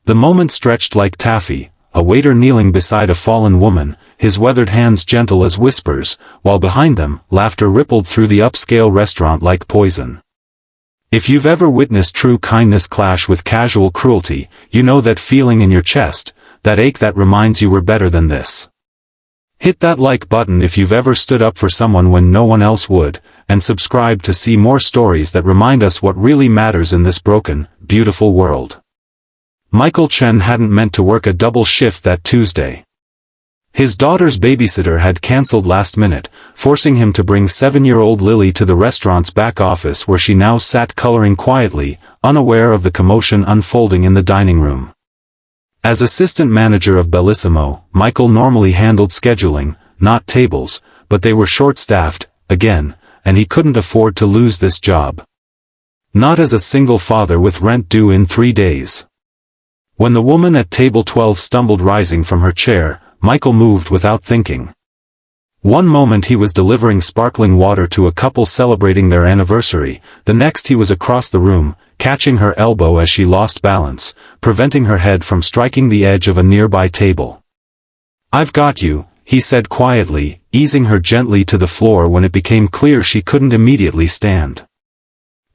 The moment stretched like taffy, a waiter kneeling beside a fallen woman, his weathered hands gentle as whispers, while behind them, laughter rippled through the upscale restaurant like poison. If you've ever witnessed true kindness clash with casual cruelty, you know that feeling in your chest, that ache that reminds you we're better than this. Hit that like button if you've ever stood up for someone when no one else would, and subscribe to see more stories that remind us what really matters in this broken, beautiful world. Michael Chen hadn't meant to work a double shift that Tuesday. His daughter's babysitter had cancelled last minute, forcing him to bring 7-year-old Lily to the restaurant's back office where she now sat coloring quietly, unaware of the commotion unfolding in the dining room. As assistant manager of Bellissimo, Michael normally handled scheduling, not tables, but they were short-staffed, again, and he couldn't afford to lose this job. Not as a single father with rent due in 3 days. When the woman at table 12 stumbled rising from her chair, Michael moved without thinking. One moment he was delivering sparkling water to a couple celebrating their anniversary, the next he was across the room, catching her elbow as she lost balance, preventing her head from striking the edge of a nearby table. "I've got you," he said quietly, easing her gently to the floor when it became clear she couldn't immediately stand.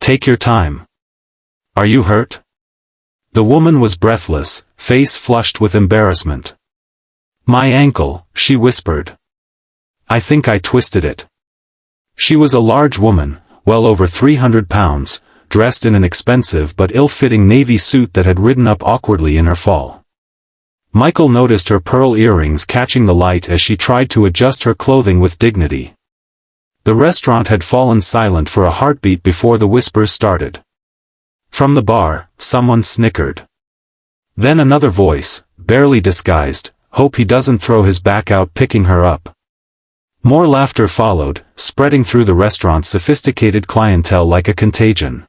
"Take your time. Are you hurt?" The woman was breathless, face flushed with embarrassment. "My ankle," she whispered. "I think I twisted it." She was a large woman, well over 300 pounds, dressed in an expensive but ill-fitting navy suit that had ridden up awkwardly in her fall. Michael noticed her pearl earrings catching the light as she tried to adjust her clothing with dignity. The restaurant had fallen silent for a heartbeat before the whispers started. From the bar, someone snickered. Then another voice, barely disguised, "Hope he doesn't throw his back out picking her up." More laughter followed, spreading through the restaurant's sophisticated clientele like a contagion.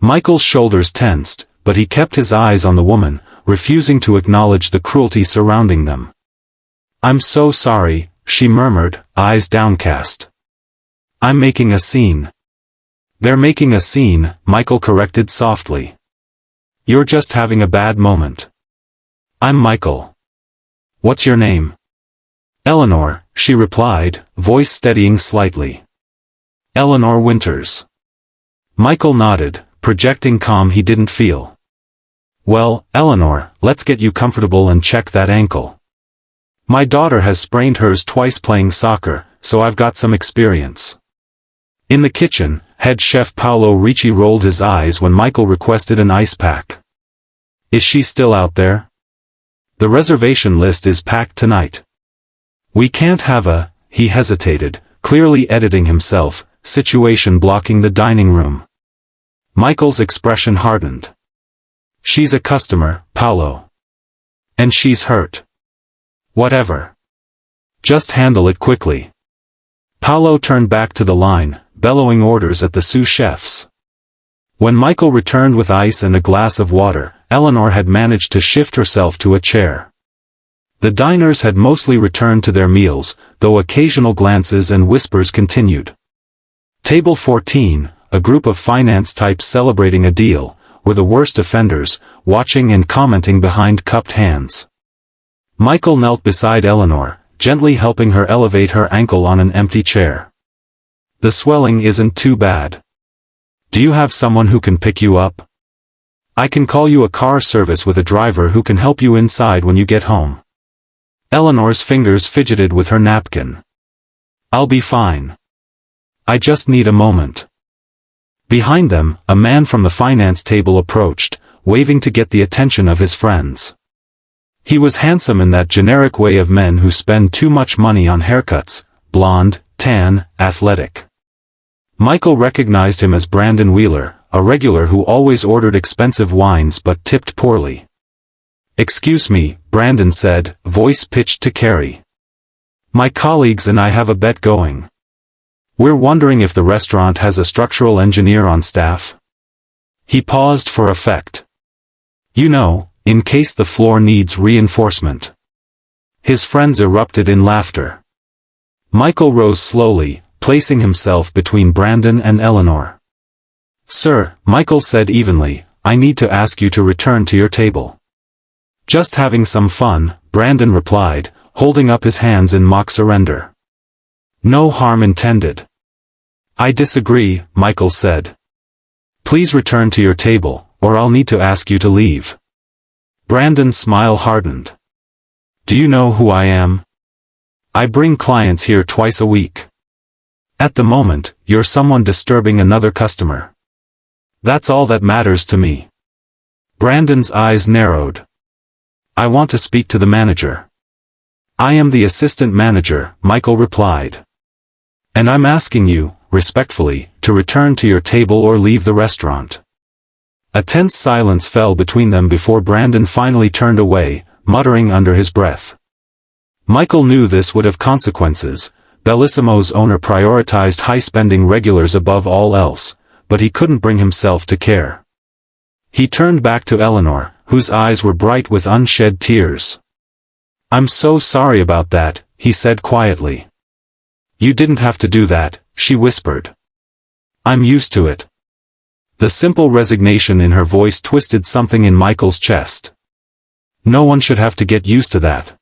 Michael's shoulders tensed, but he kept his eyes on the woman, refusing to acknowledge the cruelty surrounding them. "I'm so sorry," she murmured, eyes downcast. "I'm making a scene." "They're making a scene," Michael corrected softly. "You're just having a bad moment." "I'm Michael." "What's your name?" "Eleanor," she replied, voice steadying slightly. "Eleanor Winters." Michael nodded, projecting calm he didn't feel. "Well, Eleanor, let's get you comfortable and check that ankle. My daughter has sprained hers twice playing soccer, so I've got some experience." In the kitchen, head chef Paolo Ricci rolled his eyes when Michael requested an ice pack. "Is she still out there?" "The reservation list is packed tonight." "We can't have a," he hesitated, clearly editing himself, situation blocking the dining room. Michael's expression hardened. "She's a customer, Paolo. And she's hurt." "Whatever. Just handle it quickly." Paolo turned back to the line, bellowing orders at the sous chefs. When Michael returned with ice and a glass of water, Eleanor had managed to shift herself to a chair. The diners had mostly returned to their meals, though occasional glances and whispers continued. Table 14, a group of finance types celebrating a deal, were the worst offenders, watching and commenting behind cupped hands. Michael knelt beside Eleanor, gently helping her elevate her ankle on an empty chair. "The swelling isn't too bad. Do you have someone who can pick you up? I can call you a car service with a driver who can help you inside when you get home." Eleanor's fingers fidgeted with her napkin. "I'll be fine. I just need a moment." Behind them, a man from the finance table approached, waving to get the attention of his friends. He was handsome in that generic way of men who spend too much money on haircuts, blonde, tan, athletic. Michael recognized him as Brandon Wheeler, a regular who always ordered expensive wines but tipped poorly. "Excuse me," Brandon said, voice pitched to Carrie. "My colleagues and I have a bet going. We're wondering if the restaurant has a structural engineer on staff." He paused for effect. "You know, in case the floor needs reinforcement." His friends erupted in laughter. Michael rose slowly, placing himself between Brandon and Eleanor. "Sir," Michael said evenly, "I need to ask you to return to your table." Just having some fun, Brandon replied, holding up his hands in mock surrender. No harm intended. I disagree, Michael said. Please return to your table, or I'll need to ask you to leave. Brandon's smile hardened. Do you know who I am? I bring clients here twice a week. At the moment, you're someone disturbing another customer. That's all that matters to me. Brandon's eyes narrowed. I want to speak to the manager. I am the assistant manager, Michael replied. And I'm asking you, respectfully, to return to your table or leave the restaurant. A tense silence fell between them before Brandon finally turned away, muttering under his breath. Michael knew this would have consequences. Bellissimo's owner prioritized high-spending regulars above all else, but he couldn't bring himself to care. He turned back to Eleanor, whose eyes were bright with unshed tears. I'm so sorry about that, he said quietly. You didn't have to do that, she whispered. I'm used to it. The simple resignation in her voice twisted something in Michael's chest. No one should have to get used to that.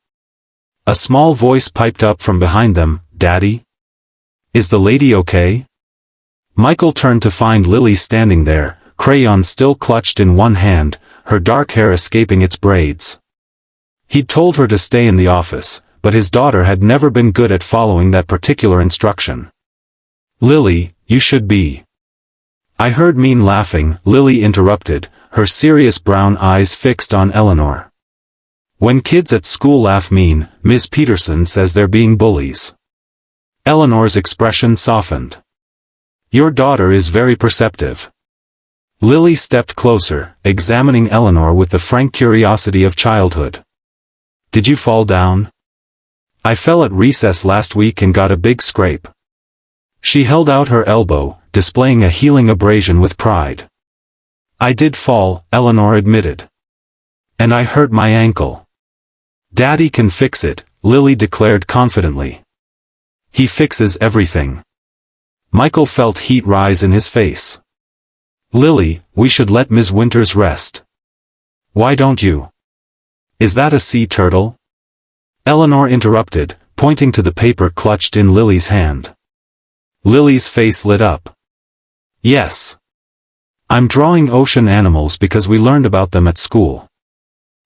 A small voice piped up from behind them, Daddy? Is the lady okay? Michael turned to find Lily standing there, crayon still clutched in one hand, her dark hair escaping its braids. He'd told her to stay in the office, but his daughter had never been good at following that particular instruction. Lily, you should be. I heard mean laughing, Lily interrupted, her serious brown eyes fixed on Eleanor. When kids at school laugh mean, Ms. Peterson says they're being bullies. Eleanor's expression softened. Your daughter is very perceptive. Lily stepped closer, examining Eleanor with the frank curiosity of childhood. Did you fall down? I fell at recess last week and got a big scrape. She held out her elbow, displaying a healing abrasion with pride. I did fall, Eleanor admitted. And I hurt my ankle. Daddy can fix it, Lily declared confidently. He fixes everything. Michael felt heat rise in his face. Lily, we should let Ms. Winters rest. Why don't you? Is that a sea turtle? Eleanor interrupted, pointing to the paper clutched in Lily's hand. Lily's face lit up. Yes. I'm drawing ocean animals because we learned about them at school.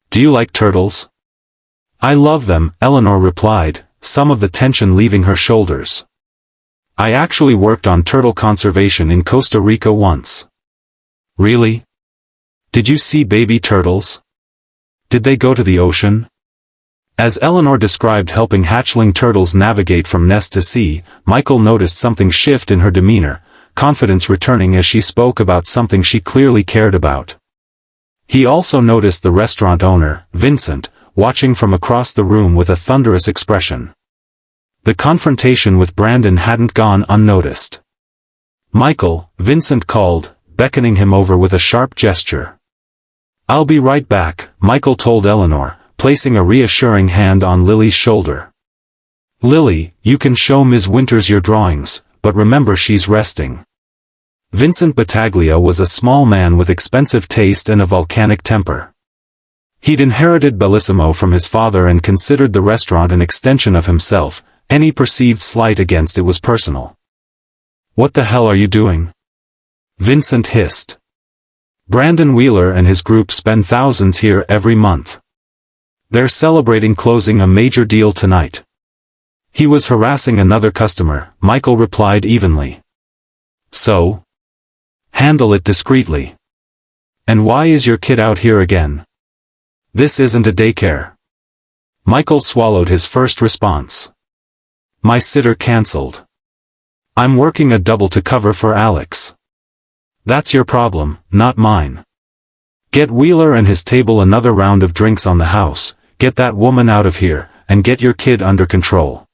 Do you like turtles? I love them, Eleanor replied, some of the tension leaving her shoulders. I actually worked on turtle conservation in Costa Rica once. Really? Did you see baby turtles? Did they go to the ocean? As Eleanor described helping hatchling turtles navigate from nest to sea, Michael noticed something shift in her demeanor, confidence returning as she spoke about something she clearly cared about. He also noticed the restaurant owner, Vincent, watching from across the room with a thunderous expression. The confrontation with Brandon hadn't gone unnoticed. Michael, Vincent called, beckoning him over with a sharp gesture. I'll be right back, Michael told Eleanor, placing a reassuring hand on Lily's shoulder. Lily, you can show Ms. Winters your drawings, but remember she's resting. Vincent Battaglia was a small man with expensive taste and a volcanic temper. He'd inherited Bellissimo from his father and considered the restaurant an extension of himself. Any perceived slight against it was personal. What the hell are you doing? Vincent hissed. Brandon Wheeler and his group spend thousands here every month. They're celebrating closing a major deal tonight. He was harassing another customer, Michael replied evenly. So? Handle it discreetly. And why is your kid out here again? This isn't a daycare. Michael swallowed his first response. My sitter cancelled. I'm working a double to cover for Alex. That's your problem, not mine. Get Wheeler and his table another round of drinks on the house, get that woman out of here, and get your kid under control.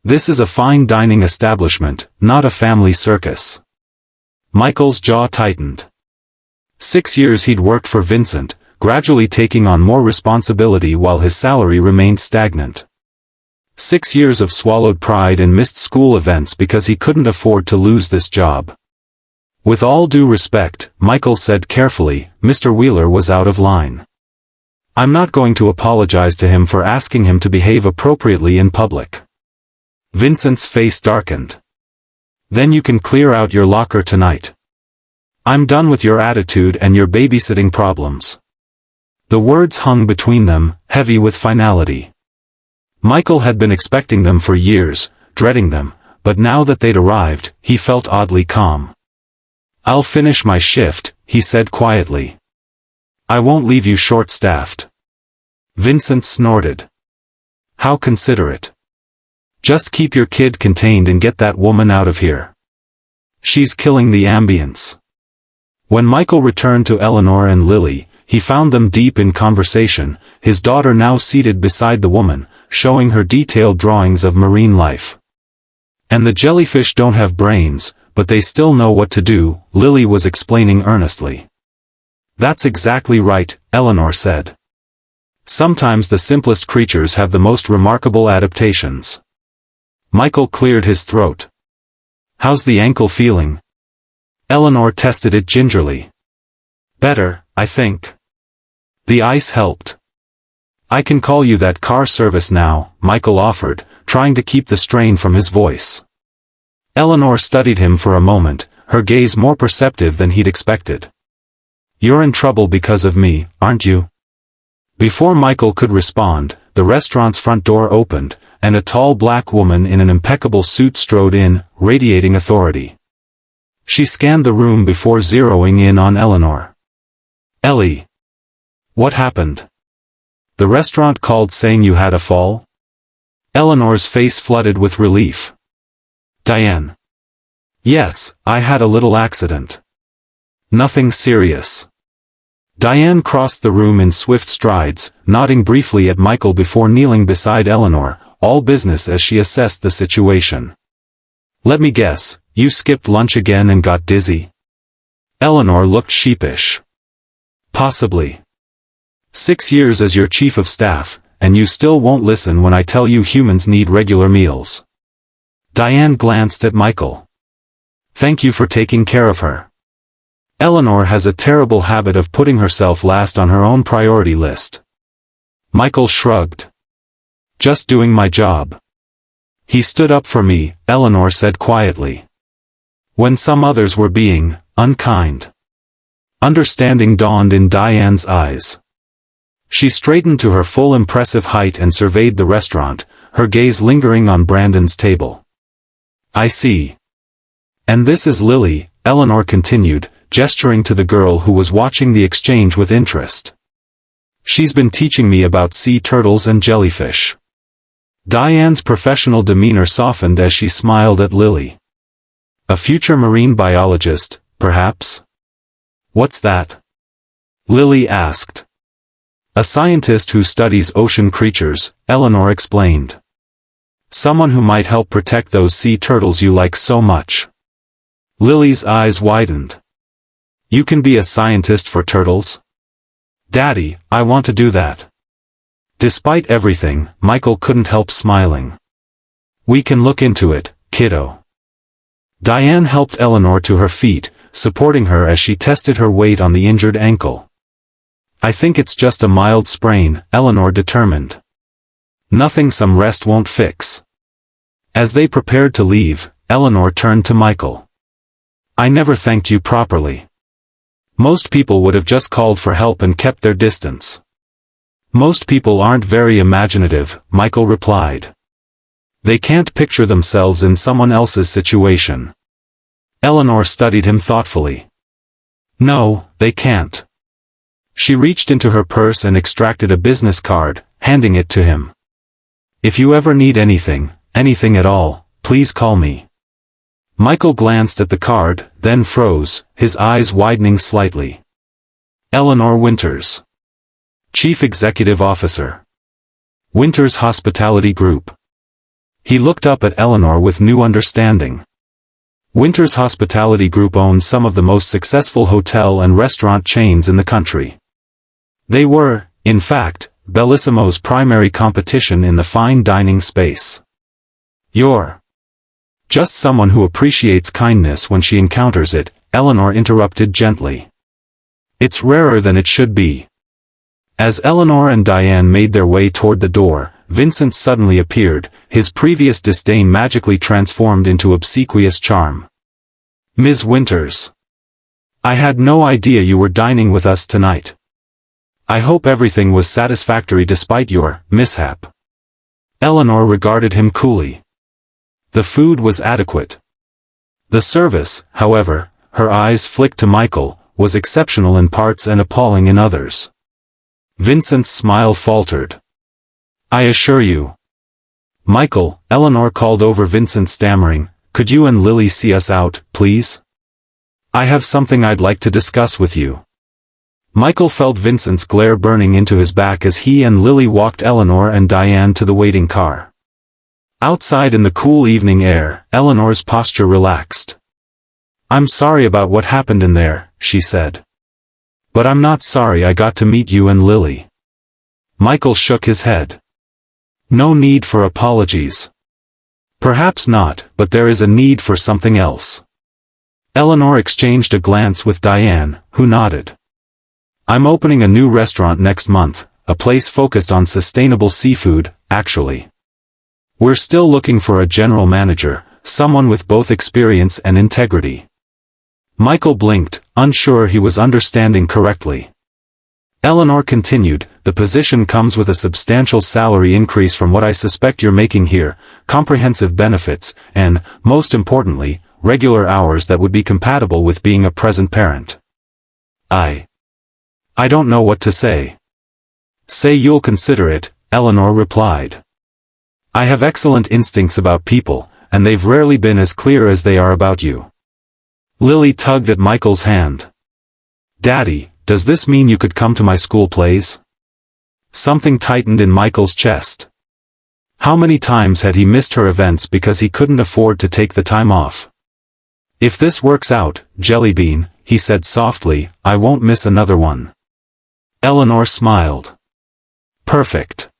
This is a fine dining establishment, not a family circus. Michael's jaw tightened. 6 years he'd worked for Vincent, gradually taking on more responsibility while his salary remained stagnant. 6 years of swallowed pride and missed school events because he couldn't afford to lose this job. With all due respect, Michael said carefully, Mr. Wheeler was out of line. I'm not going to apologize to him for asking him to behave appropriately in public. Vincent's face darkened. Then you can clear out your locker tonight. I'm done with your attitude and your babysitting problems. The words hung between them, heavy with finality. Michael had been expecting them for years, dreading them, but now that they'd arrived, he felt oddly calm. I'll finish my shift, he said quietly. I won't leave you short-staffed. Vincent snorted. How considerate. Just keep your kid contained and get that woman out of here. She's killing the ambience. When Michael returned to Eleanor and Lily, he found them deep in conversation, his daughter now seated beside the woman, showing her detailed drawings of marine life. And the jellyfish don't have brains, but they still know what to do, Lily was explaining earnestly. That's exactly right, Eleanor said. Sometimes the simplest creatures have the most remarkable adaptations. Michael cleared his throat. How's the ankle feeling? Eleanor tested it gingerly. Better, I think. The ice helped. I can call you that car service now, Michael offered, trying to keep the strain from his voice. Eleanor studied him for a moment, her gaze more perceptive than he'd expected. You're in trouble because of me, aren't you? Before Michael could respond, the restaurant's front door opened, and a tall black woman in an impeccable suit strode in, radiating authority. She scanned the room before zeroing in on Eleanor. Ellie. What happened? The restaurant called saying you had a fall? Eleanor's face flooded with relief. Diane. Yes, I had a little accident. Nothing serious. Diane crossed the room in swift strides, nodding briefly at Michael before kneeling beside Eleanor, all business as she assessed the situation. Let me guess, you skipped lunch again and got dizzy? Eleanor looked sheepish. Possibly. 6 years as your chief of staff, and you still won't listen when I tell you humans need regular meals. Diane glanced at Michael. Thank you for taking care of her. Eleanor has a terrible habit of putting herself last on her own priority list. Michael shrugged. Just doing my job. He stood up for me, Eleanor said quietly. When some others were being unkind. Understanding dawned in Diane's eyes. She straightened to her full impressive height and surveyed the restaurant, her gaze lingering on Brandon's table. I see. And this is Lily, Eleanor continued, gesturing to the girl who was watching the exchange with interest. She's been teaching me about sea turtles and jellyfish. Diane's professional demeanor softened as she smiled at Lily. A future marine biologist, perhaps? What's that? Lily asked. A scientist who studies ocean creatures, Eleanor explained. Someone who might help protect those sea turtles you like so much. Lily's eyes widened. You can be a scientist for turtles? Daddy, I want to do that. Despite everything, Michael couldn't help smiling. We can look into it, kiddo. Diane helped Eleanor to her feet, supporting her as she tested her weight on the injured ankle. I think it's just a mild sprain, Eleanor determined. Nothing some rest won't fix. As they prepared to leave, Eleanor turned to Michael. I never thanked you properly. Most people would have just called for help and kept their distance. Most people aren't very imaginative, Michael replied. They can't picture themselves in someone else's situation. Eleanor studied him thoughtfully. No, they can't. She reached into her purse and extracted a business card, handing it to him. If you ever need anything, anything at all, please call me. Michael glanced at the card, then froze, his eyes widening slightly. Eleanor Winters. Chief Executive Officer. Winters Hospitality Group. He looked up at Eleanor with new understanding. Winters Hospitality Group owns some of the most successful hotel and restaurant chains in the country. They were, in fact, Bellissimo's primary competition in the fine dining space. You're just someone who appreciates kindness when she encounters it, Eleanor interrupted gently. It's rarer than it should be. As Eleanor and Diane made their way toward the door, Vincent suddenly appeared, his previous disdain magically transformed into obsequious charm. "Ms. Winters. I had no idea you were dining with us tonight. I hope everything was satisfactory despite your mishap." Eleanor regarded him coolly. The food was adequate. The service, however, her eyes flicked to Michael, was exceptional in parts and appalling in others. Vincent's smile faltered. "I assure you." "Michael," Eleanor called over Vincent, stammering, "could you and Lily see us out, please? I have something I'd like to discuss with you." Michael felt Vincent's glare burning into his back as he and Lily walked Eleanor and Diane to the waiting car. Outside in the cool evening air, Eleanor's posture relaxed. "I'm sorry about what happened in there," she said. "But I'm not sorry I got to meet you and Lily." Michael shook his head. "No need for apologies." "Perhaps not, but there is a need for something else." Eleanor exchanged a glance with Diane, who nodded. "I'm opening a new restaurant next month, a place focused on sustainable seafood, actually. We're still looking for a general manager, someone with both experience and integrity." Michael blinked, unsure he was understanding correctly. Eleanor continued, "The position comes with a substantial salary increase from what I suspect you're making here, comprehensive benefits, and, most importantly, regular hours that would be compatible with being a present parent." I don't know what to say." "Say you'll consider it," Eleanor replied. "I have excellent instincts about people, and they've rarely been as clear as they are about you." Lily tugged at Michael's hand. "Daddy, does this mean you could come to my school plays?" Something tightened in Michael's chest. How many times had he missed her events because he couldn't afford to take the time off? "If this works out, Jellybean," he said softly, "I won't miss another one." Eleanor smiled. "Perfect.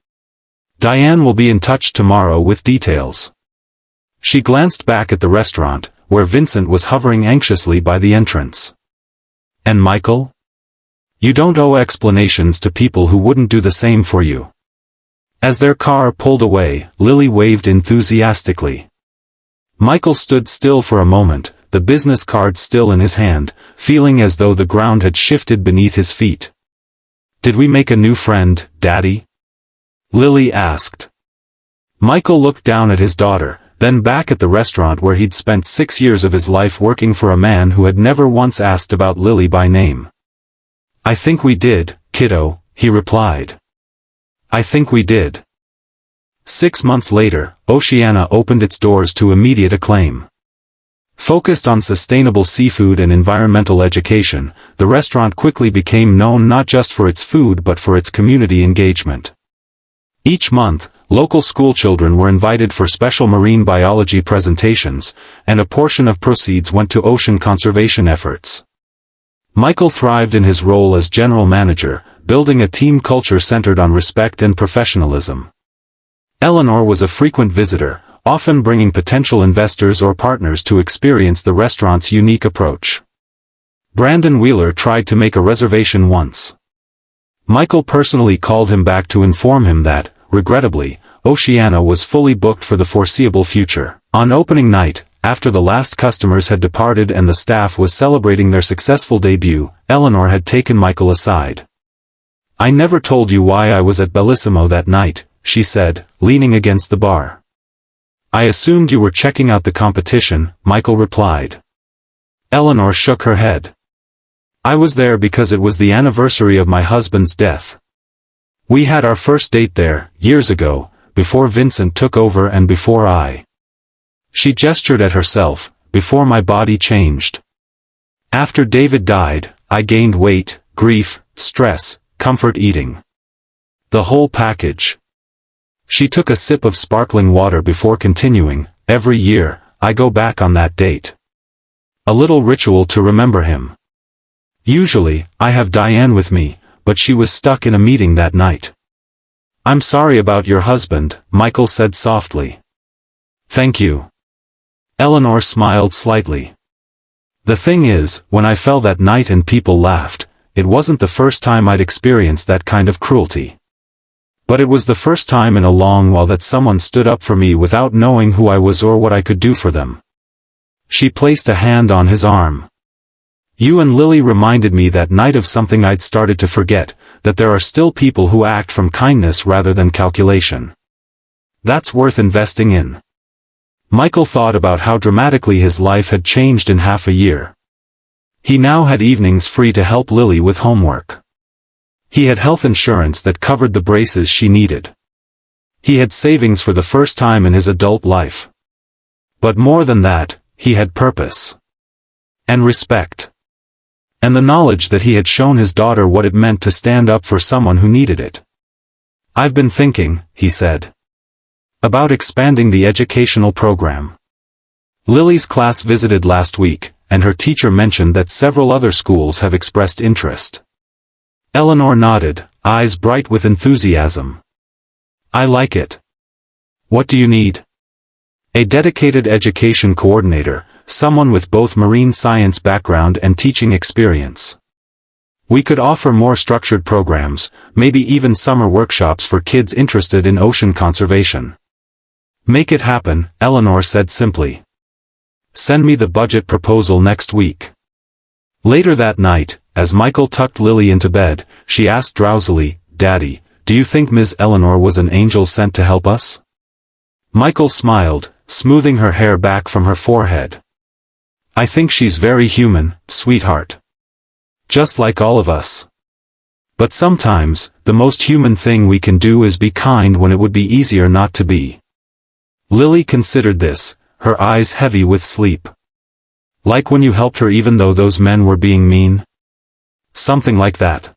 Diane will be in touch tomorrow with details." She glanced back at the restaurant, where Vincent was hovering anxiously by the entrance. "And Michael? You don't owe explanations to people who wouldn't do the same for you." As their car pulled away, Lily waved enthusiastically. Michael stood still for a moment, the business card still in his hand, feeling as though the ground had shifted beneath his feet. "Did we make a new friend, Daddy?" Lily asked. Michael looked down at his daughter, then back at the restaurant where he'd spent 6 years of his life working for a man who had never once asked about Lily by name. "I think we did, kiddo," he replied. "I think we did." 6 months later, Oceana opened its doors to immediate acclaim. Focused on sustainable seafood and environmental education, the restaurant quickly became known not just for its food but for its community engagement. Each month, local schoolchildren were invited for special marine biology presentations, and a portion of proceeds went to ocean conservation efforts. Michael thrived in his role as general manager, building a team culture centered on respect and professionalism. Eleanor was a frequent visitor, often bringing potential investors or partners to experience the restaurant's unique approach. Brandon Wheeler tried to make a reservation once. Michael personally called him back to inform him that, regrettably, Oceana was fully booked for the foreseeable future. On opening night, after the last customers had departed and the staff was celebrating their successful debut, Eleanor had taken Michael aside. "I never told you why I was at Bellissimo that night," she said, leaning against the bar. "I assumed you were checking out the competition," Michael replied. Eleanor shook her head. "I was there because it was the anniversary of my husband's death. We had our first date there, years ago, before Vincent took over and before I." She gestured at herself, "before my body changed. After David died, I gained weight, grief, stress, comfort eating. The whole package." She took a sip of sparkling water before continuing, "Every year, I go back on that date. A little ritual to remember him. Usually, I have Diane with me, but she was stuck in a meeting that night." "I'm sorry about your husband," Michael said softly. "Thank you." Eleanor smiled slightly. "The thing is, when I fell that night and people laughed, it wasn't the first time I'd experienced that kind of cruelty. But it was the first time in a long while that someone stood up for me without knowing who I was or what I could do for them. She placed a hand on his arm. You and Lily reminded me that night of something I'd started to forget, that there are still people who act from kindness rather than calculation. That's worth investing in. Michael thought about how dramatically his life had changed in half a year. He now had evenings free to help Lily with homework. He had health insurance that covered the braces she needed. He had savings for the first time in his adult life. But more than that, he had purpose. And respect. And the knowledge that he had shown his daughter what it meant to stand up for someone who needed it. I've been thinking, he said, about expanding the educational program. Lily's class visited last week, and her teacher mentioned that several other schools have expressed interest. Eleanor nodded, eyes bright with enthusiasm. I like it. What do you need? A dedicated education coordinator, someone with both marine science background and teaching experience. We could offer more structured programs, maybe even summer workshops for kids interested in ocean conservation. Make it happen, Eleanor said simply. Send me the budget proposal next week. Later that night, as Michael tucked Lily into bed, she asked drowsily, Daddy, do you think Ms. Eleanor was an angel sent to help us? Michael smiled, smoothing her hair back from her forehead. I think she's very human, sweetheart. Just like all of us. But sometimes, the most human thing we can do is be kind when it would be easier not to be. Lily considered this, her eyes heavy with sleep. Like when you helped her even though those men were being mean? Something like that.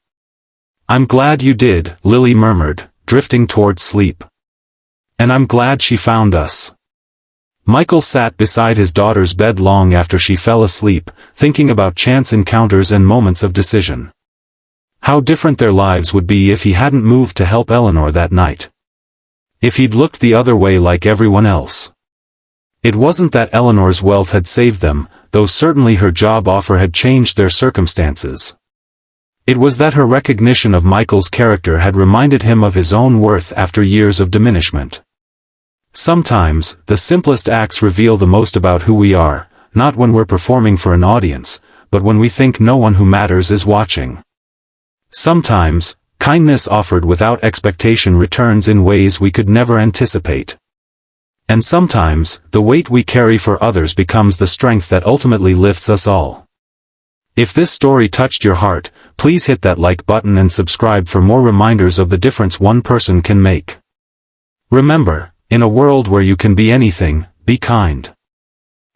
I'm glad you did, Lily murmured, drifting toward sleep. And I'm glad she found us. Michael sat beside his daughter's bed long after she fell asleep, thinking about chance encounters and moments of decision. How different their lives would be if he hadn't moved to help Eleanor that night. If he'd looked the other way like everyone else. It wasn't that Eleanor's wealth had saved them, though certainly her job offer had changed their circumstances. It was that her recognition of Michael's character had reminded him of his own worth after years of diminishment. Sometimes, the simplest acts reveal the most about who we are, not when we're performing for an audience, but when we think no one who matters is watching. Sometimes, kindness offered without expectation returns in ways we could never anticipate. And sometimes, the weight we carry for others becomes the strength that ultimately lifts us all. If this story touched your heart, please hit that like button and subscribe for more reminders of the difference one person can make. Remember, in a world where you can be anything, be kind.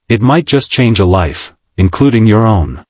It might just change a life, including your own.